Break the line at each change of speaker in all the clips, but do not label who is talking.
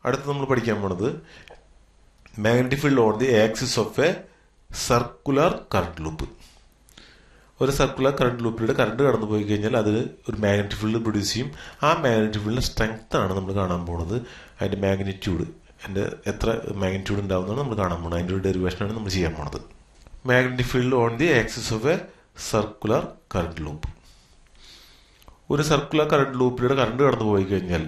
അടുത്ത് നമ്മൾ പഠിക്കാൻ പോണത് magnetic field on the axis of A circular current loop. ഒരു സർക്കുലർ കറണ്ട് ലൂപ്പിലൂടെ കറണ്ട് കടന്നു പോയി കഴിഞ്ഞാൽ അതിൽ ഒരു മാഗ്നറ്റിക് ഫീൽഡ് പ്രൊഡ്യൂസ് ചെയ്യും. ആ മാഗ്നറ്റിക് ഫീൽഡിന്റെ സ്ട്രെങ്ത് ആണ് നമ്മൾ കാണാൻ പോകുന്നത്. അതിന്റെ മാഗ്നിറ്റ്യൂഡ്, അതിന്റെ എത്ര മാഗ്നിറ്റ്യൂഡ് ഉണ്ടാവുന്നതാണ് നമ്മൾ കാണാൻ പോകുന്നത്. അതിൻ്റെ ഒരു ഡെറിവേഷനാണ് നമ്മൾ ചെയ്യാൻ പോകുന്നത്. Magnetic field on the axis of A circular current loop. ഒരു സർക്കുലർ കറണ്ട് ലൂപ്പിലൂടെ കറണ്ട് കടന്നു പോയി കഴിഞ്ഞാൽ,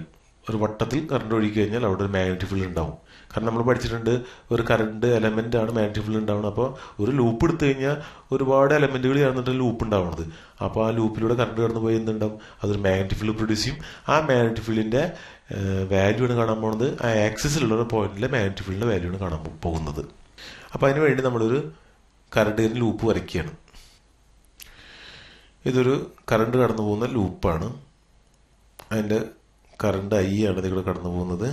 ഒരു വട്ടത്തിൽ കറണ്ട് ഒഴുകി കഴിഞ്ഞാൽ അവിടെ ഒരു മാഗ്നറ്റിക് ഫീൽഡ് ഉണ്ടാവും. കാരണം നമ്മൾ പഠിച്ചിട്ടുണ്ട് ഒരു കറണ്ട് എലമെന്റ് ആണ് മാഗ്നറ്റിക് ഫീൽഡ് ഉണ്ടാവുന്നത്. അപ്പോൾ ഒരു ലൂപ്പ് എടുത്തു കഴിഞ്ഞാൽ ഒരുപാട് എലമെന്റുകൾ ചേർന്നിട്ട് ലൂപ്പ് ഉണ്ടാവുന്നത്. അപ്പോൾ ആ ലൂപ്പിലൂടെ കറണ്ട് കടന്നു പോയി എന്തുണ്ടാവും, അതൊരു മാഗ്നറ്റിക് ഫീൽഡ് പ്രൊഡ്യൂസ് ചെയ്യും. ആ മാഗ്നറ്റിക് ഫീൽഡിന്റെ വാല്യൂ ആണ് കാണാൻ പോകുന്നത്. ആ ആക്സിസിലുള്ള ഒരു പോയിന്റിലെ മാഗ്നറ്റിക് ഫീൽഡിന്റെ വാല്യൂ ആണ് കാണാൻ പോകുന്നത്. അപ്പോൾ അതിന് വേണ്ടി നമ്മളൊരു കറണ്ട് ലൂപ്പ് വരയ്ക്കുകയാണ്. ഇതൊരു കറണ്ട് കടന്നു പോകുന്ന ലൂപ്പാണ്. അതിൻ്റെ കറണ്ട് ഐ ആണ് ഇതിലൂടെ കടന്നു പോകുന്നത്.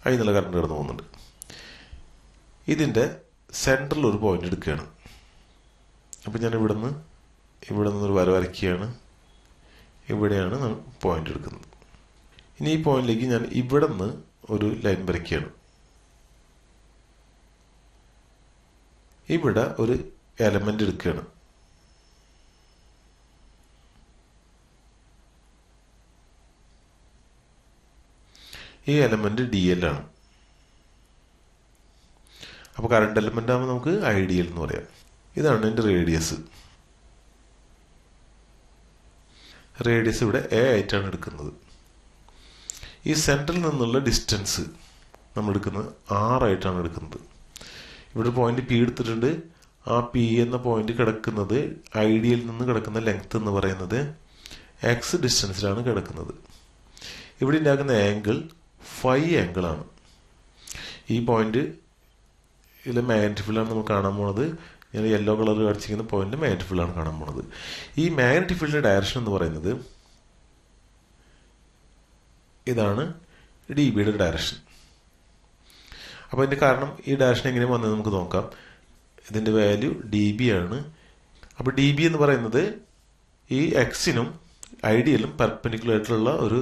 ഐ എന്നുള്ള കറണ്ട് കടന്നു പോകുന്നുണ്ട്. ഇതിൻ്റെ സെൻറ്ററിൽ ഒരു പോയിന്റ് എടുക്കുകയാണ്. അപ്പം ഞാൻ ഇവിടെ നിന്നൊരു വര വരയ്ക്കുകയാണ്. ഇവിടെയാണ് പോയിന്റ് എടുക്കുന്നത്. ഇനി ഈ പോയിന്റിലേക്ക് ഞാൻ ഇവിടെ നിന്ന് ഒരു ലൈൻ വരയ്ക്കുകയാണ്. ഇവിടെ ഒരു എലമെന്റ് എടുക്കുകയാണ്. ഈ എലമെന്റ് ഡി എൽ ആണ്. അപ്പോൾ കറണ്ട് എലമെന്റ് ആകുമ്പോൾ നമുക്ക് ഐ ഡി എൽ എന്ന് പറയാം. ഇതാണ് എൻ്റെ റേഡിയസ്. റേഡിയസ് ഇവിടെ എ ആയിട്ടാണ് എടുക്കുന്നത്. ഈ സെൻട്രൽ നിന്നുള്ള ഡിസ്റ്റൻസ് നമ്മൾ എടുക്കുന്നത് ആർ ആയിട്ടാണ് എടുക്കുന്നത്. ഇവിടെ പോയിന്റ് പി എടുത്തിട്ടുണ്ട്. ആ പി എന്ന പോയിന്റ് കിടക്കുന്നത് ഐഡിയയിൽ നിന്ന് കിടക്കുന്ന ലെങ്ത് എന്ന് പറയുന്നത് എക്സ് ഡിസ്റ്റൻസിലാണ് കിടക്കുന്നത്. ഇവിടെ ഉണ്ടാക്കുന്ന ആംഗിൾ ഫൈ ആംഗിൾ ആണ്. ഈ പോയിന്റ് ഇതിലെ മാഗ്നറ്റിക് ഫീൽഡാണ് നമ്മൾ കാണാൻ പോണത്. ഞാൻ യെല്ലോ കളർ കാണിച്ചിരിക്കുന്ന പോയിന്റ് മാഗ്നറ്റിക് ഫീൽഡാണ് കാണാൻ പോണത്. ഈ മാഗ്നറ്റിക് ഫീൽഡിന്റെ ഡയറക്ഷൻ എന്ന് പറയുന്നത് ഇതാണ് ഡി ബിയുടെ ഡയറക്ഷൻ. അപ്പോൾ ഇതിന്റെ കാരണം ഈ ഡയറക്ഷൻ എങ്ങനെ വന്നത് നമുക്ക് നോക്കാം. ഇതിന്റെ വാല്യൂ ഡി ബി ആണ്. അപ്പോൾ ഡി ബി എന്ന് പറയുന്നത് ഈ എക്സിനും ഐഡിയലും പെർപെൻഡിക്കുലർ ആയിട്ടുള്ള ഒരു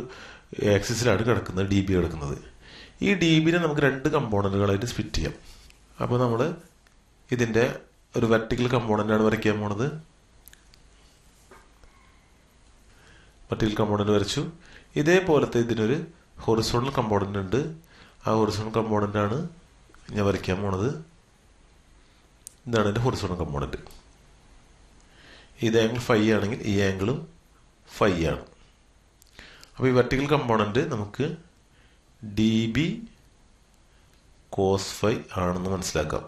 ആക്സിസിലാണ് കിടക്കുന്നത്, ഡി ബി കിടക്കുന്നത്. ഈ ഡി ബിനെ നമുക്ക് രണ്ട് കമ്പോണന്റുകളായിട്ട് സ്പ്ലിറ്റ് ചെയ്യാം. അപ്പോൾ നമ്മൾ ഇതിന്റെ ഒരു വെർട്ടിക്കൽ കമ്പോണന്റ് ആണ് വരയ്ക്കാൻ പോണത്. വെർട്ടിക്കൽ കമ്പോണന്റ് വരച്ചു. ഇതേപോലത്തെ ഇതിനൊരു ഹൊറിസോണ്ടൽ കമ്പോണന്റ് ഉണ്ട്. ആ ഹൊറിസോണ്ടൽ കമ്പോണന്റ് ആണ് ഞാൻ വരയ്ക്കാൻ പോണത്. ഇതാണ് എൻ്റെ ഹൊറിസോണ്ടൽ കമ്പോണന്റ്. ഇത് ആംഗിൾ ഫൈ ആണെങ്കിൽ ഈ ആംഗിളും ഫൈ ആണ്. അപ്പോൾ ഈ വെർട്ടിക്കൽ കമ്പോണന്റ് നമുക്ക് ഡി ബി കോസ് ഫൈ ആണെന്ന് മനസ്സിലാക്കാം.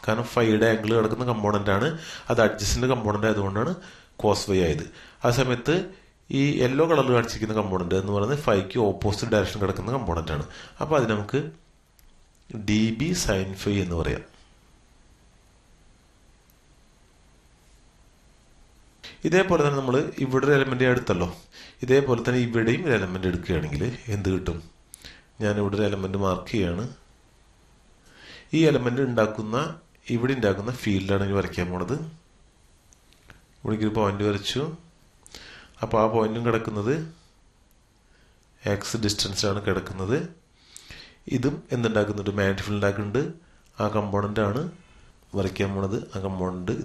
കാരണം ഫൈയുടെ ആംഗിൾ കിടക്കുന്ന കമ്പോണന്റ് ആണ്. അത് അഡ്ജസ്റ്റന്റ് കമ്പോണന്റ് ആയതുകൊണ്ടാണ് കോസ് ഫൈ ആയത്. ആ സമയത്ത് ഈ യെല്ലോ കളറിൽ കാണിച്ചിരിക്കുന്ന കമ്പോണന്റ് എന്ന് പറയുന്നത് ഫൈക്ക് ഓപ്പോസിറ്റ് ഡയറക്ഷൻ കിടക്കുന്ന കമ്പോണന്റ് ആണ്. അപ്പോൾ അത് നമുക്ക് ഡി ബി സൈൻ ഫൈ എന്ന് പറയാം. ഇതേപോലെ തന്നെ നമ്മൾ ഇവിടെ ഒരു എലമെന്റ് എടുത്തല്ലോ. ഇതേപോലെ തന്നെ ഇവിടെയും ഒരു എലമെന്റ് എടുക്കുകയാണെങ്കിൽ എന്ത് കിട്ടും? ഞാൻ ഇവിടെ ഒരു എലമെന്റ് മാർക്ക് ചെയ്യാണ്. ഈ എലമെന്റ് ഇവിടെ ഉണ്ടാക്കുന്ന ഫീൽഡാണ് ഇനി വരയ്ക്കാൻ പോണത്. ഇവിടേക്ക് ഒരു പോയിന്റ് വരച്ചു. അപ്പോൾ ആ പോയിന്റും കിടക്കുന്നത് എക്സ് ഡിസ്റ്റൻസിലാണ് കിടക്കുന്നത്. ഇതും എന്തുണ്ടാക്കുന്നുണ്ട്? മാഗ്നറ്റിക് ഫീൽഡ് ഉണ്ടാക്കുന്നുണ്ട്. ആ കമ്പോണന്റ് ആണ് വരയ്ക്കാൻ പോണത്. ആ കമ്പോണന്റ്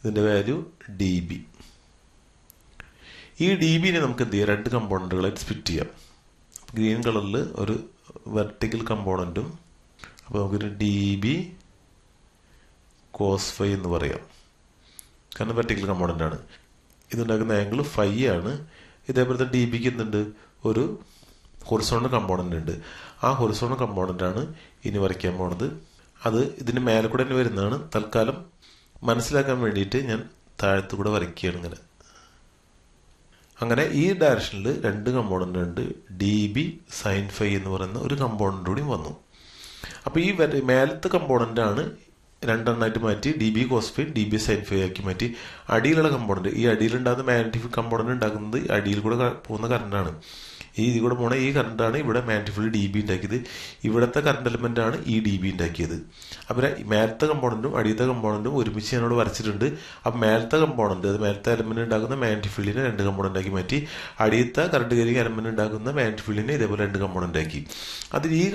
ഇതിന്റെ വാല്യൂ ഡി ബി. ഈ ഡി ബിനെ നമുക്ക് എന്ത് ചെയ്യാം? രണ്ട് കമ്പോണന്റുകളായിട്ട് സ്പ്ലിറ്റ് ചെയ്യാം. ഗ്രീൻ കളറിൽ ഒരു വെർട്ടിക്കൽ കമ്പോണന്റും, അപ്പോൾ നമുക്കൊരു ഡി ബി കോസ് ഫൈ എന്ന് പറയാം. കാരണം വെർട്ടിക്കൽ കമ്പോണന്റ് ആണ്. ഇതുണ്ടാക്കുന്ന ആംഗിൾ ഫൈ ആണ്. ഇതേപോലത്തെ ഡി ബിക്ക് എന്തുണ്ട്? ഒരു ഹൊറിസോണ്ടൽ കമ്പോണന്റ് ഉണ്ട്. ആ ഹൊറിസോണ്ടൽ കമ്പോണന്റ് ആണ് ഇനി വരയ്ക്കാൻ പോണത്. അത് ഇതിന്റെ മേലെ കൂടെ തന്നെ വരുന്നതാണ്. തൽക്കാലം മനസ്സിലാക്കാൻ വേണ്ടിയിട്ട് ഞാൻ താഴത്തു കൂടെ വരയ്ക്കുകയാണ്. അങ്ങനെ ഈ ഡയറക്ഷനിൽ രണ്ട് കമ്പോണന്റ് ഉണ്ട്. ഡി ബി സൈൻ ഫൈ എന്ന് പറയുന്ന ഒരു കമ്പോണന്റ് കൂടി വന്നു. അപ്പോൾ ഈ മേലത്തെ കമ്പോണന്റ് ആണ് രണ്ടെണ്ണമായിട്ട് മാറ്റി D B cos phi D B sine phi ആക്കി മാറ്റി. അടിയിലുള്ള കമ്പോണന്റ്, ഈ അടിയിലുണ്ടാകുന്ന മാഗ്നറ്റിക് കമ്പോണന്റ് ഉണ്ടാക്കുന്നത് അടിയിൽ കൂടെ പോകുന്ന കറണ്ടാണ്. ഇതിൽ കൂടെ പോണ ഈ കറണ്ടാണ് ഇവിടെ മാഗ്നറ്റിക് ഡി ബി ഉണ്ടാക്കിയത്. ഇവിടുത്തെ കറണ്ട് എലമെന്റ് ആണ് ഈ ഡി ബി ഉണ്ടാക്കിയത്. അപ്പം മേലത്തെ കമ്പോണന്റും അടിയത്തെ കമ്പോണന്റും ഒരുമിച്ച് ഞാനോട് വരച്ചിട്ടുണ്ട്. അപ്പം മേലത്തെ കമ്പോണന്റ്, അത് മേലത്തെ എലമെന്റ് ഉണ്ടാക്കുന്ന മാഗ്നറ്റിക് ഫീൽഡിനെ 2 കമ്പോണന്റ് ആക്കി മാറ്റി. അടിയത്തെ കറണ്ട് ക്യാരിയിങ് എലമെന്റ് ഉണ്ടാക്കുന്ന മാഗ്നറ്റിക് ഫീൽഡിനെ ഇതേപോലെ 2 കമ്പോണന്റ് ആക്കി. അതിൽ ഈ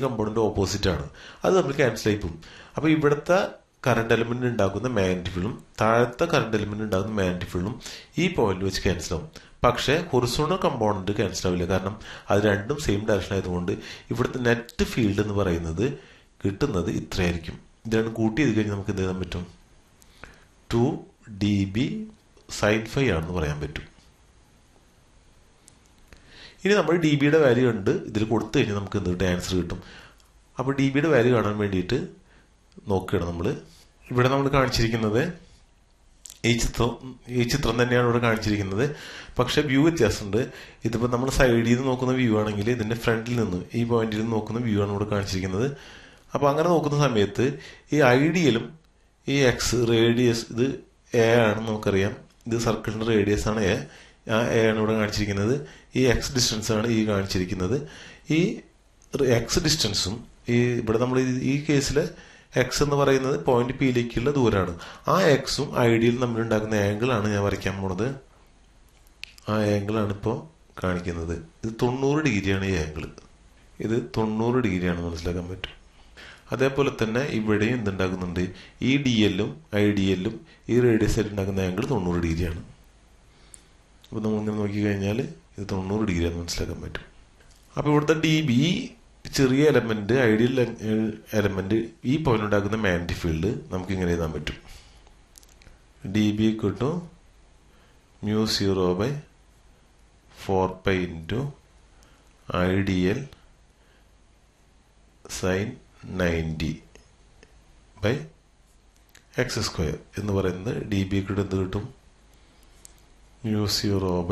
കമ്പോണന്റും ഓപ്പോസിറ്റ് ആണ്. അത് നമ്മൾ ക്യാൻസൽ ആയി പോകും. അപ്പോൾ ഇവിടുത്തെ കറണ്ട് എലമെന്റ് ഉണ്ടാക്കുന്ന മാഗ്നറ്റിക് ഫീൽഡും താഴത്തെ കറണ്ട് എലമെന്റ് ഉണ്ടാക്കുന്ന മാഗ്നറ്റിക് ഫീൽഡും ഈ പോയിന്റിൽ വെച്ച് ക്യാൻസൽ ആവും. പക്ഷേ ഹൊറിസോണ്ടൽ കമ്പോണന്റ് ക്യാൻസൽ ആവില്ല. കാരണം അത് രണ്ടും സെയിം ഡയറക്ഷൻ ആയതുകൊണ്ട് ഇവിടുത്തെ നെറ്റ് ഫീൽഡ് എന്ന് പറയുന്നത് കിട്ടുന്നത് ഇത്രയായിരിക്കും. ഇത് രണ്ടും കൂട്ടി ചെയ്ത് കഴിഞ്ഞാൽ നമുക്ക് എന്ത് ചെയ്യാൻ പറ്റും? 2 dB sin phi ആണെന്ന് പറയാൻ പറ്റും. ഇനി നമ്മൾ ഡി ബിയുടെ വാല്യൂ ഉണ്ട് ഇതിൽ കൊടുത്തു കഴിഞ്ഞാൽ നമുക്ക് എന്ത് കിട്ടും? ആൻസർ കിട്ടും. അപ്പോൾ ഡി ബിയുടെ വാല്യൂ കാണാൻ വേണ്ടിയിട്ട് നോക്കുകയാണ് നമ്മൾ. ഇവിടെ നമ്മൾ കാണിച്ചിരിക്കുന്നത് ഈ ചിത്രം തന്നെയാണ് ഇവിടെ കാണിച്ചിരിക്കുന്നത്. പക്ഷെ വ്യൂ വ്യത്യാസമുണ്ട്. ഇതിപ്പോൾ നമ്മൾ സൈഡിൽ നിന്ന് നോക്കുന്ന വ്യൂ ആണെങ്കിൽ ഇതിന്റെ ഫ്രണ്ടിൽ നിന്ന് ഈ പോയിന്റിൽ നിന്ന് നോക്കുന്ന വ്യൂ ആണ് ഇവിടെ കാണിച്ചിരിക്കുന്നത്. അപ്പോൾ അങ്ങനെ നോക്കുന്ന സമയത്ത് ഈ ഐഡിയലും ഈ എക്സ് റേഡിയസ് ഇത് എ ആണ് നമുക്കറിയാം. ഇത് സർക്കിളിന്റെ റേഡിയസ് ആണ് എ. ആ എ ആണ് ഇവിടെ കാണിച്ചിരിക്കുന്നത്. ഈ എക്സ് ഡിസ്റ്റൻസ് ആണ് ഈ കാണിച്ചിരിക്കുന്നത്. ഈ എക്സ് ഡിസ്റ്റൻസും ഇവിടെ നമ്മൾ ഈ കേസിൽ എക്സ് എന്ന് പറയുന്നത് പോയിന്റ് പിയിലേക്കുള്ള ദൂരമാണ്. ആ എക്സും ഐഡിയലും തമ്മിൽ ഉണ്ടാക്കുന്ന ആംഗിൾ ആണ് ഞാൻ വരയ്ക്കാൻ പോണത്. ആ ആംഗിളാണ് ഇപ്പോൾ കാണിക്കുന്നത്. ഇത് 90 ഡിഗ്രിയാണ് ഈ ആംഗിൾ. ഇത് 90 ഡിഗ്രിയാണ് മനസ്സിലാക്കാൻ പറ്റും. അതേപോലെ തന്നെ ഇവിടെയും എന്തുണ്ടാക്കുന്നുണ്ട്? ഈ ഡി എല്ലും ഐ ഡി എല്ലും ഈ റേഡിയസ് ആയിട്ട് ഉണ്ടാക്കുന്ന ആംഗിൾ 90 ഡിഗ്രിയാണ്. അപ്പോൾ നമ്മളിങ്ങനെ നോക്കിക്കഴിഞ്ഞാൽ ഇത് 90 ഡിഗ്രിയാണെന്ന് മനസ്സിലാക്കാൻ പറ്റും. അപ്പോൾ ഇവിടുത്തെ ഡി ബി ചെറിയ എലമെന്റ് ഐഡിയൽ എലമെന്റ് ഈ പോയിന്റ് ഉണ്ടാക്കുന്ന മാഗ്നറ്റിക് ഫീൽഡ് നമുക്ക് ഇങ്ങനെ എഴുതാൻ പറ്റും. ഡി ബി കിട്ടും μ0/4π × ഐഡിയൽ sin 90/x² എന്ന് പറയുന്നത് ഡി ബി കിട്ടും. എന്ത് കിട്ടും? μ0/4π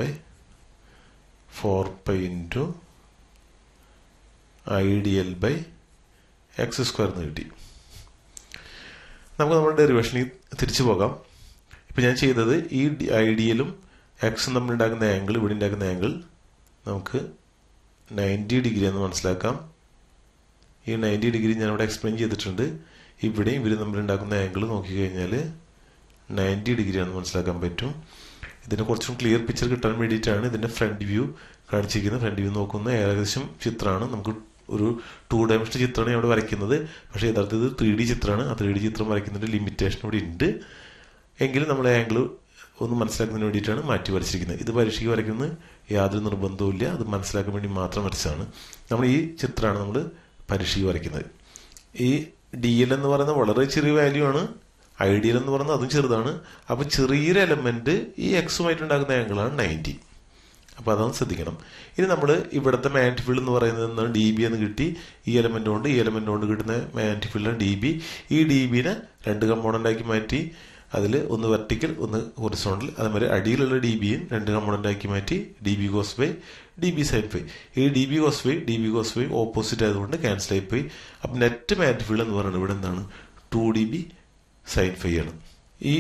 × ഐഡിയൽ/x² എന്ന് കിട്ടി. നമുക്ക് നമ്മുടെ ഡെറിവേഷനിൽ തിരിച്ചു പോകാം. ഇപ്പം ഞാൻ ചെയ്തത് ഈ ഐഡിയലും എക്സും തമ്മിൽ ഉണ്ടാക്കുന്ന ആംഗിൾ, ഇവിടെ ഉണ്ടാക്കുന്ന ആംഗിൾ നമുക്ക് 90 ഡിഗ്രി എന്ന് മനസ്സിലാക്കാം. ഈ 90 ഡിഗ്രി ഞാനിവിടെ എക്സ്പ്ലെയിൻ ചെയ്തിട്ടുണ്ട്. ഇവിടെയും ഇവർ തമ്മിൽ ഉണ്ടാക്കുന്ന ആംഗിൾ നോക്കിക്കഴിഞ്ഞാൽ 90 ഡിഗ്രി ആണെന്ന് മനസ്സിലാക്കാൻ പറ്റും. ഇതിന് കുറച്ചും ക്ലിയർ പിക്ചർ കിട്ടാൻ വേണ്ടിയിട്ടാണ് ഇതിൻ്റെ ഫ്രണ്ട് വ്യൂ കാണിച്ചിരിക്കുന്നത്. ഫ്രണ്ട് വ്യൂ നോക്കുന്ന ഏകദേശം ചിത്രമാണ്. നമുക്ക് ഒരു 2 ഡയമെൻഷണൽ ചിത്രമാണ് ഇവിടെ വരയ്ക്കുന്നത്. പക്ഷേ യഥാർത്ഥത്തിൽ 3D ചിത്രമാണ്. ആ 3D ചിത്രം വരയ്ക്കുന്നതിൻ്റെ ലിമിറ്റേഷൻ ഇവിടെ ഉണ്ട്. എങ്കിലും നമ്മൾ ആംഗിൾ ഒന്ന് മനസ്സിലാക്കുന്നതിന് വേണ്ടിയിട്ടാണ് മാറ്റി വരച്ചിരിക്കുന്നത്. ഇത് പരീക്ഷയ്ക്ക് വരയ്ക്കുന്നത് യാതൊരു നിർബന്ധവുമില്ല. അത് മനസ്സിലാക്കാൻ വേണ്ടി മാത്രം വരച്ചതാണ്. നമ്മൾ ഈ ചിത്രമാണ് നമ്മൾ പരീക്ഷയ്ക്ക് വരയ്ക്കുന്നത്. ഈ ഡി എൽ എന്ന് പറയുന്നത് വളരെ ചെറിയ വാല്യൂ ആണ്. ഐഡിയൽ എന്ന് പറയുന്നത് അതും ചെറുതാണ്. അപ്പോൾ ചെറിയൊരു എലമെന്റ് ഈ എക്സുമായിട്ട് ഉണ്ടാക്കുന്ന ആംഗിളാണ് 90. അപ്പോൾ അതാണ് ശ്രദ്ധിക്കണം. ഇനി നമ്മൾ ഇവിടുത്തെ മാഗ്നറ്റിക് ഫീൽഡ് എന്ന് പറയുന്നത് ഡി ബി എന്ന് കിട്ടി. ഈ എലമെന്റ് കൊണ്ട് കിട്ടുന്ന മാഗ്നറ്റിക് ഫീൽഡാണ് ഡി ബി. ഈ ഡി ബിനെ 2 കമ്പോണന്റ് ആക്കി മാറ്റി. അതിൽ ഒന്ന് വെർട്ടിക്കൽ ഒന്ന് ഹൊറിസോണ്ടൽ. അതേമാതിരി അടിയിലുള്ള ഡി ബിയും 2 കമ്പോണന്റ് ആക്കി മാറ്റി. D B cos by D B sine phi. ഈ D B cos by opposite ആയതുകൊണ്ട് ക്യാൻസൽ ആയിപ്പോയി. അപ്പം നെറ്റ് മാഗ്നറ്റിക് ഫീൽഡ് എന്ന് പറയുന്നത് ഇവിടെ എന്താണ്? 2 dB സൈൻ ഫൈ ആണ്. ഈ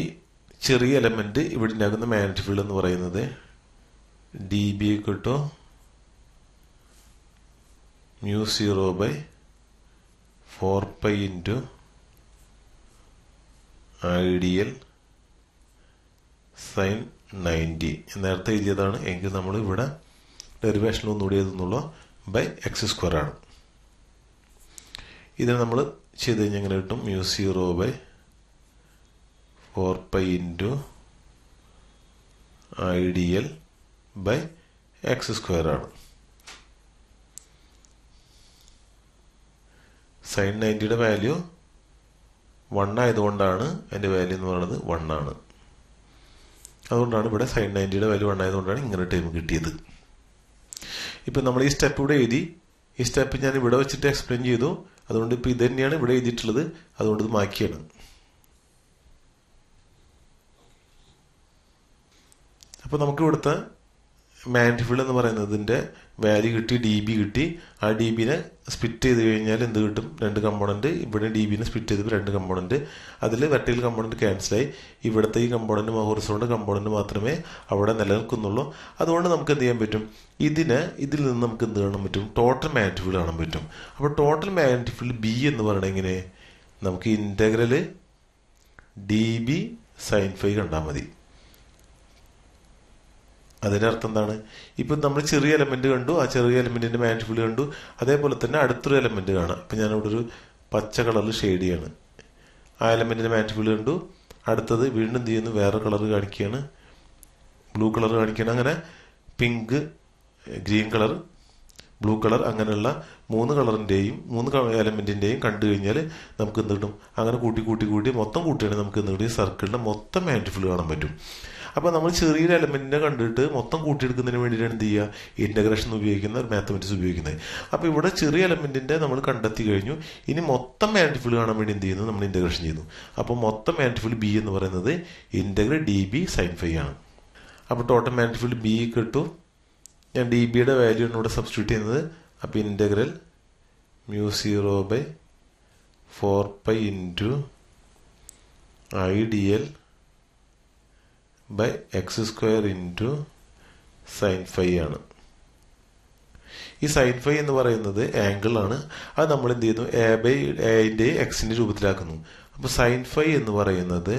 ചെറിയ എലമെന്റ് ഇവിടെ ഉണ്ടാക്കുന്ന മാഗ്നറ്റിക് ഫീൽഡ് എന്ന് പറയുന്നത് ഡി ബി കിട്ടും μ0/4π × ഐഡിയൽ sin 90 നേരത്തെ എഴുതിയതാണ്. എങ്കിൽ നമ്മൾ ഇവിടെ ഡെറിവേഷനിൽ ഒന്നുകൂടി എഴുതുന്നുള്ളൂ /x² ആണ്. ഇതിന് നമ്മൾ ചെയ്ത് കഴിഞ്ഞാൽ എങ്ങനെ കിട്ടും? μ0/4π × ഐഡിയൽ/x² ആണ്. sin 90യുടെ വാല്യൂ 1 ആയതുകൊണ്ടാണ് അതിൻ്റെ വാല്യൂ എന്ന് പറയുന്നത് 1 ആണ്. അതുകൊണ്ടാണ് ഇവിടെ sin 90യുടെ വാല്യൂ 1 ആയതുകൊണ്ടാണ് ഇങ്ങനെ ടൈം കിട്ടിയത്. ഇപ്പം നമ്മൾ ഈ സ്റ്റെപ്പ് ഇവിടെ എഴുതി. ഈ സ്റ്റെപ്പ് ഞാൻ ഇവിടെ വെച്ചിട്ട് എക്സ്പ്ലെയിൻ ചെയ്തു. അതുകൊണ്ട് ഇപ്പം ഇത് തന്നെയാണ് ഇവിടെ എഴുതിയിട്ടുള്ളത്. അതുകൊണ്ട് ഇത് മാറ്റിയാണ്. അപ്പോൾ നമുക്ക് ഇവിടുത്തെ മാഗ്നിഫിൾ എന്ന് പറയുന്നതിൻ്റെ വാല്യൂ കിട്ടി, ഡി ബി കിട്ടി. ആ ഡി ബിനെ സ്പ്ലിറ്റ് ചെയ്ത് കഴിഞ്ഞാൽ എന്ത് കിട്ടും? രണ്ട് കമ്പോണൻറ്റ്. ഇവിടെ ഡി ബിനെ സ്പ്ലിറ്റ് ചെയ്തപ്പോൾ രണ്ട് കമ്പോണൻറ്റ്. അതിൽ വെർട്ടിക്കൽ കമ്പോണൻറ്റ് ക്യാൻസലായി. ഇവിടുത്തെ ഈ കമ്പോണൻറ്റ് ഹൊറിസോണ്ടൽ കമ്പോണൻറ്റ് മാത്രമേ അവിടെ നിലനിൽക്കുന്നുള്ളൂ. അതുകൊണ്ട് നമുക്ക് എന്ത് ചെയ്യാൻ പറ്റും? ഇതിൽ നിന്ന് നമുക്ക് എന്ത് കാണാൻ പറ്റും? ടോട്ടൽ മാഗ്നിഫിൾ കാണാൻ പറ്റും. അപ്പോൾ ടോട്ടൽ മാഗ്നിഫിൾ ബി എന്ന് പറയണത് എങ്ങനെ? നമുക്ക് integral D B sine phi കണ്ടാൽ മതി. അതിൻ്റെ അർത്ഥം എന്താണ്? ഇപ്പം നമ്മൾ ചെറിയ എലമെന്റ് കണ്ടു, ആ ചെറിയ എലമെന്റിന്റെ മാഗ്നിഫിൾ കണ്ടു. അതേപോലെ തന്നെ അടുത്തൊരു എലമെന്റ് കാണാം. ഇപ്പം ഞാനിവിടെ ഒരു പച്ച കളറിൽ ഷെയ്ഡ് ചെയ്യാണ്. ആ എലമെന്റിന്റെ മാഗ്നിഫിൾ കണ്ടു. അടുത്തത് വീണ്ടും എന്ത് ചെയ്യുന്നു? വേറെ കളർ കാണിക്കുകയാണ്, ബ്ലൂ കളർ കാണിക്കുകയാണ്. അങ്ങനെ pink, green colour, blue colour, അങ്ങനെയുള്ള മൂന്ന് എലമെന്റിന്റെയും കണ്ടു കഴിഞ്ഞാൽ നമുക്ക് എന്ത് കിട്ടും? അങ്ങനെ കൂട്ടി മൊത്തം കൂട്ടിയാണെങ്കിൽ നമുക്ക് എന്ത് കിട്ടും? ഈ സർക്കിളിന്റെ മൊത്തം മാഗ്നിഫിൾ കാണാൻ പറ്റും. അപ്പോൾ നമ്മൾ ചെറിയൊരു എലമെന്റിനെ കണ്ടിട്ട് മൊത്തം കൂട്ടിയെടുക്കുന്നതിന് വേണ്ടിയിട്ടാണ് എന്ത് ചെയ്യുക? ഇൻ്റഗ്രേഷൻ ഉപയോഗിക്കുന്ന ഒരു മാത്തമാറ്റിക്സ് ഉപയോഗിക്കുന്നത്. അപ്പോൾ ഇവിടെ ചെറിയ എലമെന്റിന്റെ നമ്മൾ കണ്ടെത്തി കഴിഞ്ഞു. ഇനി മൊത്തം മാഗ്നിഫിൾ കാണാൻ വേണ്ടി എന്ത് ചെയ്യുന്നു? നമ്മൾ ഇൻ്റഗ്രേഷൻ ചെയ്യുന്നു. അപ്പോൾ മൊത്തം മാഗ്നിഫിൾ ബി എന്ന് പറയുന്നത് integral D B sine phi ആണ്. അപ്പോൾ ടോട്ടൽ മാഗ്നിഫിൾ ബി കിട്ടും. ഞാൻ ഡി ബിയുടെ വാല്യൂ ആണ് ഇവിടെ സബ്സ്റ്റിറ്റ്യൂട്ട് ചെയ്യുന്നത്. അപ്പോൾ integral μ0/4π into IDL by x² into sine phi ആണ്. ഈ സൈൻ ഫൈ എന്ന് പറയുന്നത് ആംഗിൾ ആണ്. അത് നമ്മൾ എന്ത് ചെയ്യുന്നു? a/a എക്സിന്റെ രൂപത്തിലാക്കുന്നു. അപ്പോൾ സൈൻ ഫൈ എന്ന് പറയുന്നത്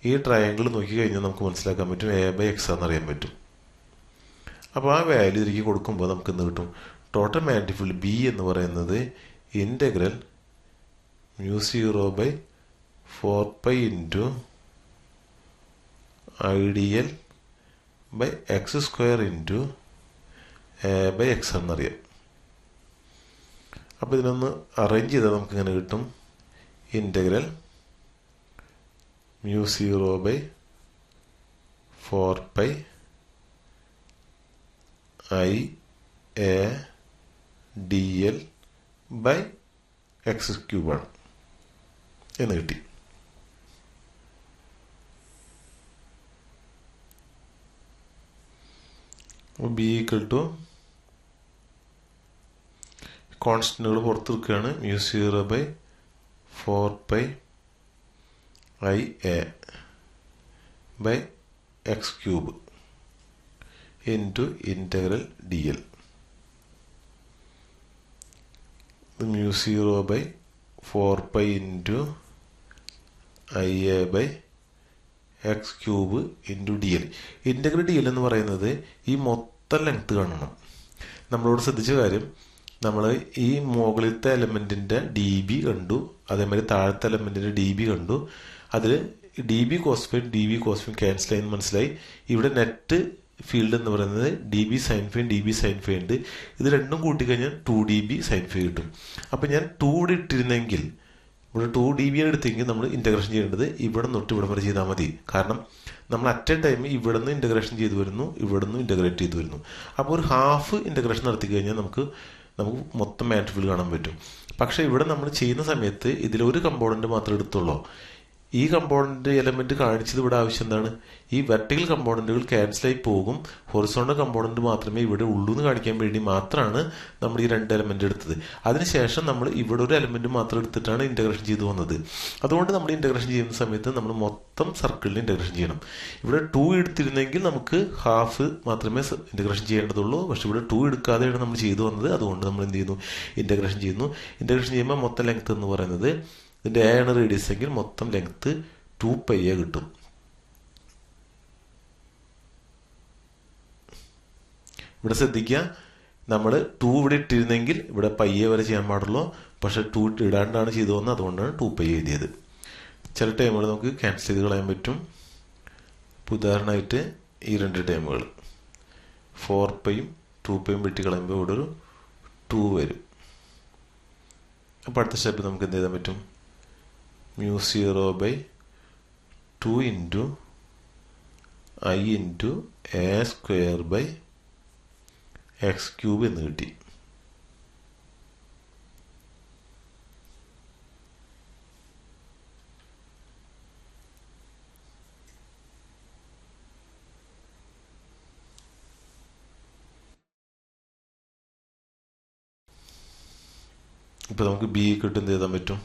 ഈ ട്രയാങ്കിൾ നോക്കി കഴിഞ്ഞാൽ നമുക്ക് മനസ്സിലാക്കാൻ പറ്റും a/x ആണെന്നറിയാൻ പറ്റും. അപ്പോൾ ആ വാല്യൂ തിരികെ കൊടുക്കുമ്പോൾ നമുക്ക് എന്ത് കിട്ടും? ടോട്ടൽ മാഗ്നിഫിൾ ബി എന്ന് പറയുന്നത് integral μ0/4π into IDL by x² into a/x എന്നറിയാം. അപ്പോൾ ഇതിനൊന്ന് അറേഞ്ച് ചെയ്താൽ നമുക്ക് ഇങ്ങനെ കിട്ടും. ഇൻ്റഗ്രൽ μ0/4π IADL by x³ ആണ് എന്ന് കിട്ടി. ബി ഈക്വൽ ടു കോൺസ്റ്റന്റുകൾ പുറത്തെടുക്കുകയാണ്. μ0/4π IA by x³ into integral DL. μ0/4π into IA by x³ into DL. Integral DL എന്ന് പറയുന്നത് ഈ മൊത്തം ലെങ്ത് കാണണം. നമ്മളോട് ശ്രദ്ധിച്ച കാര്യം, നമ്മൾ ഈ മുകളിലത്തെ എലമെന്റിന്റെ ഡി ബി കണ്ടു, അതേമാതിരി താഴത്തെ എലമെന്റിന്റെ ഡി ബി കണ്ടു. അതിൽ ഡി ബി കോസ്ഫൈൻ ക്യാൻസൽ ആയി മനസ്സിലായി. ഇവിടെ നെറ്റ് ഫീൽഡ് എന്ന് പറയുന്നത് ഡി ബി സൈൻ ഫൈ ഉണ്ട്. ഇത് രണ്ടും കൂട്ടിക്കഴിഞ്ഞാൽ 2dB സൈൻ ഫൈ കിട്ടും. അപ്പം ഞാൻ 2 ഇവിടെ ഇട്ടിരുന്നെങ്കിൽ, ഇവിടെ 2dB ആണ് എടുത്തെങ്കിൽ നമ്മൾ ഇൻ്റഗ്രേഷൻ ചെയ്യേണ്ടത് ഇവിടെ തൊട്ട് ഇവിടെ വരെ ചെയ്താൽ മതി. കാരണം നമ്മൾ അറ്റ് എ ടൈം ഇവിടെ നിന്ന് ഇൻ്റഗ്രേഷൻ ചെയ്തു വരുന്നു, ഇവിടെ നിന്ന് ഇൻ്റഗ്രേറ്റ് ചെയ്തു വരുന്നു. അപ്പോൾ ഒരു ഹാഫ് ഇൻ്റഗ്രേഷൻ നടത്തി കഴിഞ്ഞാൽ നമുക്ക് മൊത്തം മാഗ്നിഫിൾ കാണാൻ പറ്റും. പക്ഷേ ഇവിടെ നമ്മൾ ചെയ്യുന്ന സമയത്ത് ഇതിലൊരു കമ്പോണൻറ്റ് മാത്രമേ എടുത്തുള്ളൂ. ഈ കമ്പോണന്റ് എലമെന്റ് കാണിച്ചത് ഇവിടെ ആവശ്യം എന്താണ്? ഈ വെർട്ടിക്കൽ കമ്പോണന്റുകൾ ക്യാൻസലായി പോകും, ഹൊറിസോണ്ടൽ കമ്പോണന്റ് മാത്രമേ ഇവിടെ ഉള്ളൂ എന്ന് കാണിക്കാൻ വേണ്ടി മാത്രമാണ് നമ്മൾ ഈ രണ്ട് എലമെന്റ് എടുത്തത്. അതിനുശേഷം നമ്മൾ ഇവിടെ ഒരു എലമെന്റ് മാത്രം എടുത്തിട്ടാണ് ഇന്റഗ്രേഷൻ ചെയ്തു വന്നത്. അതുകൊണ്ട് നമ്മൾ ഇന്റഗ്രേഷൻ ചെയ്യുന്ന സമയത്ത് നമ്മൾ മൊത്തം സർക്കിളിന് ഇന്റഗ്രേഷൻ ചെയ്യണം. ഇവിടെ 2 എടുത്തിരുന്നെങ്കിൽ നമുക്ക് ഹാഫ് മാത്രമേ ഇന്റഗ്രേഷൻ ചെയ്യേണ്ടതുള്ളൂ. പക്ഷെ ഇവിടെ 2 എടുക്കാതെയാണ് നമ്മൾ ചെയ്തു വന്നത്. അതുകൊണ്ട് നമ്മൾ എന്ത് ചെയ്യുന്നു? ഇന്റഗ്രേഷൻ ചെയ്യുന്നു. ഇന്റഗ്രേഷൻ ചെയ്യുമ്പോൾ മൊത്തം ലെങ്ത് എന്ന് പറയുന്നത്, ഇതിൻ്റെ എ ആണ് റേഡിയസ് എങ്കിൽ മൊത്തം ലെങ്ത് 2π കിട്ടും. ഇവിടെ ശ്രദ്ധിക്കുക, നമ്മൾ 2 ഇവിടെ ഇട്ടിരുന്നെങ്കിൽ ഇവിടെ പയ്യെ വരെ ചെയ്യാൻ പാടുള്ളൂ. പക്ഷെ 2 ഇടാണ്ടാണ് ചെയ്തു വന്നത്, അതുകൊണ്ടാണ് 2π എഴുതിയത്. ചില ടൈമുകൾ നമുക്ക് ക്യാൻസൽ ചെയ്ത് കളയാൻ പറ്റും. ഉദാഹരണമായിട്ട് ഈ രണ്ട് ടൈമുകൾ 4πയും 2πയും വെട്ടി കളയുമ്പോൾ ഇവിടെ ഒരു 2 വരും. അപ്പോൾ അടുത്ത സ്റ്റെപ്പ് നമുക്ക് എന്ത് ചെയ്താൻ പറ്റും? μ0/2 into I into a² x³ എന്ന് കിട്ടി. ഇപ്പം നമുക്ക് ബി കിട്ടും എന്ത് ചെയ്താൻ പറ്റും?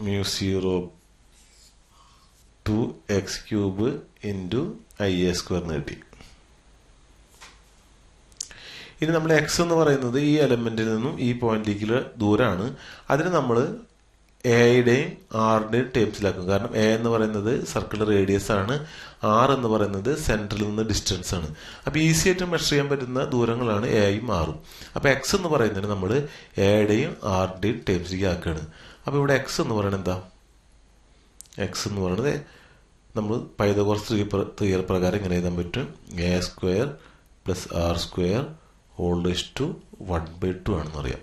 μ0 2x³ ഇൻറ്റു IA² എന്ന് കിട്ടി. ഇനി നമ്മൾ എക്സ് എന്ന് പറയുന്നത് ഈ എലമെന്റിൽ നിന്നും ഈ പോയിന്റിലേക്കുള്ള ദൂരമാണ്. അതിന് നമ്മൾ എയുടെയും ആറിന്റെയും ടേംസിലാക്കും. കാരണം എ എന്ന് പറയുന്നത് സർക്കിളിന്റെ റേഡിയസ് ആണ്, ആർ എന്ന് പറയുന്നത് സെന്ററിൽ നിന്ന് ഡിസ്റ്റൻസ് ആണ്. അപ്പൊ ഈസി ആയിട്ട് മെഷർ ചെയ്യാൻ പറ്റുന്ന ദൂരങ്ങളാണ് എയും ആറും. അപ്പൊ എക്സ് എന്ന് പറയുന്നതിന് നമ്മൾ എയുടെയും ആറിന്റെയും ടേംസിലേക്ക് ആക്കുകയാണ്. അപ്പൊ ഇവിടെ എക്സ് എന്ന് പറയുന്നത് എന്താ? എക്സ് എന്ന് പറയുന്നത് നമ്മൾ പൈതഗോറസ് തിയറി പ്രകാരം ഇങ്ങനെ എഴുതാൻ പറ്റും. A² + R² ⁻² 1/2 ആണെന്ന് അറിയാം.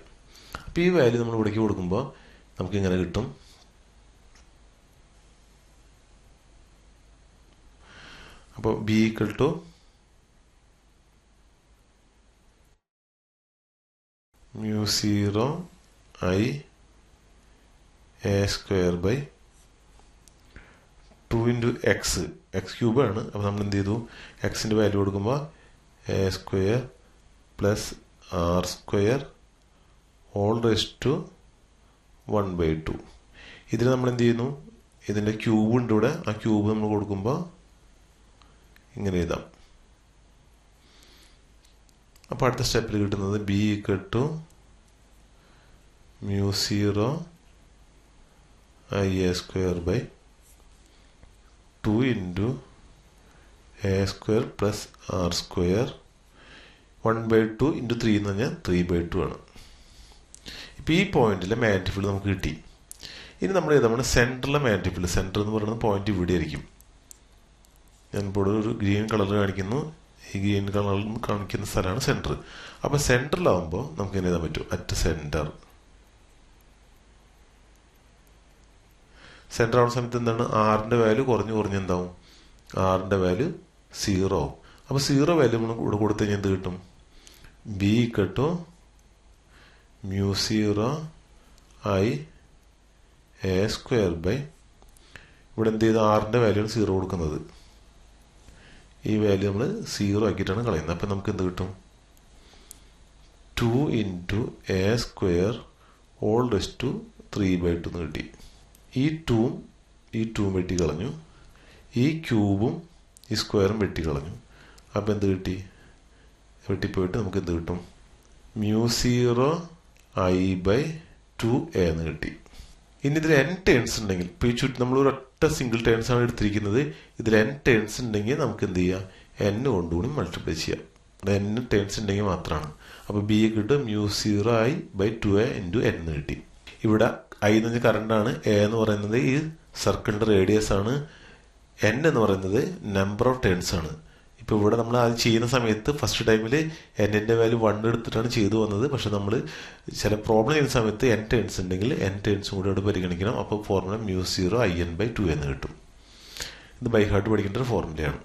അപ്പോൾ ഈ വാല്യൂ നമ്മൾ ഇവിടേക്ക് കൊടുക്കുമ്പോൾ നമുക്ക് ഇങ്ങനെ കിട്ടും. അപ്പോൾ B = μ0 I A² 2 × x³ ആണ്. അപ്പോൾ നമ്മൾ എന്ത് ചെയ്തു? എക്സിന്റെ വാല്യൂ കൊടുക്കുമ്പോൾ A² + R² ⁻² 1/2. ഇതിൽ നമ്മൾ എന്ത് ചെയ്യുന്നു? ഇതിന്റെ ക്യൂബ് ഉണ്ട് ഇവിടെ. ആ ക്യൂബ് നമ്മൾ കൊടുക്കുമ്പോൾ ഇങ്ങനെ എഴുതാം. അപ്പോൾ അടുത്ത സ്റ്റെപ്പിൽ കിട്ടുന്നത് B = μ0 IA² 2 × A² + R² 1/2 × 3 എന്ന് പറഞ്ഞാൽ 3/2 ആണ്. ഇപ്പം ഈ പോയിന്റിലെ മാഗ്നറ്റിക് ഫീൽഡ് നമുക്ക് കിട്ടി. ഇനി നമ്മൾ നമ്മുടെ സെൻറ്ററിലെ മാഗ്നറ്റിക് ഫീൽഡ്, സെൻറ്റർ എന്ന് പറയുന്നത് പോയിന്റ് ഇവിടെ ആയിരിക്കും. ഞാനിപ്പോൾ ഒരു ഗ്രീൻ കളർ കാണിക്കുന്നു. ഈ ഗ്രീൻ കളറിൽ കാണിക്കുന്ന സ്ഥലമാണ് സെൻറ്റർ. അപ്പോൾ സെൻറ്ററിലാവുമ്പോൾ നമുക്ക് എങ്ങനെ എഴുതാൻ പറ്റും? At centre. സെൻറ്റർ ആവുന്ന സമയത്ത് എന്താണ്? ആറിൻ്റെ വാല്യൂ കുറഞ്ഞ് എന്താവും? ആറിൻ്റെ വാല്യൂ 0 ആവും. അപ്പോൾ 0 വാല്യൂ നമ്മൾ ഇവിടെ കൊടുത്തു കഴിഞ്ഞാൽ എന്ത് കിട്ടും? B = μ0 I A² ഇവിടെ എന്ത് ചെയ്ത്? ആറിൻ്റെ വാല്യൂ ആണ് 0 കൊടുക്കുന്നത്. ഈ വാല്യൂ നമ്മൾ 0 ആക്കിയിട്ടാണ് കളയുന്നത്. അപ്പം നമുക്ക് എന്ത് കിട്ടും? 2 × A² ⁻² 3/2 എന്ന് കിട്ടി. ഈ 2ഉം വെട്ടി കളഞ്ഞു. ഈ ക്യൂബും ഈ സ്ക്വയറും വെട്ടി കളഞ്ഞു. അപ്പം എന്ത് കിട്ടി? വെട്ടിപ്പോയിട്ട് നമുക്ക് എന്ത് കിട്ടും? μ0 I/2a എന്ന് കിട്ടി. ഇനി ഇതിൽ n ടേൺസ് ഉണ്ടെങ്കിൽ, ഇപ്പോൾ ഈ ചുറ്റും നമ്മൾ ഒരൊറ്റ സിംഗിൾ ടേൺസ് ആണ് എടുത്തിരിക്കുന്നത്. ഇതിൽ n ടേൺസ് ഉണ്ടെങ്കിൽ നമുക്ക് എന്ത് ചെയ്യാം? n കൊണ്ടുകൂടി മൾട്ടിപ്ലൈ ചെയ്യാം. n ടേൺസ് ഉണ്ടെങ്കിൽ മാത്രമാണ്. അപ്പോൾ B കിട്ടും μ0 I/2a × n എന്ന് കിട്ടി. ഇവിടെ I എന്ന് പറഞ്ഞാൽ കറണ്ടാണ്, a എന്ന് പറയുന്നത് ഈ സർക്കിളിന്റെ റേഡിയസ് ആണ്, n എന്ന് പറയുന്നത് നമ്പർ ഓഫ് ടേൺസ് ആണ്. ഇപ്പോൾ ഇവിടെ നമ്മൾ അത് ചെയ്യുന്ന സമയത്ത് ഫസ്റ്റ് ടൈമിൽ എന്നിൻ്റെ വാല്യൂ 1 എടുത്തിട്ടാണ് ചെയ്തു വന്നത്. പക്ഷെ നമ്മൾ ചില പ്രോബ്ലം ചെയ്യുന്ന സമയത്ത് n ടേൺസ് ഉണ്ടെങ്കിൽ n ടേൺസും കൂടി അവിടെ പരിഗണിക്കണം. അപ്പോൾ ഫോർമുല μ0 IN/2 എന്ന് കിട്ടും. ഇത് ബൈ ഹാർട്ട് പഠിക്കേണ്ട ഒരു ഫോർമുലയാണ്.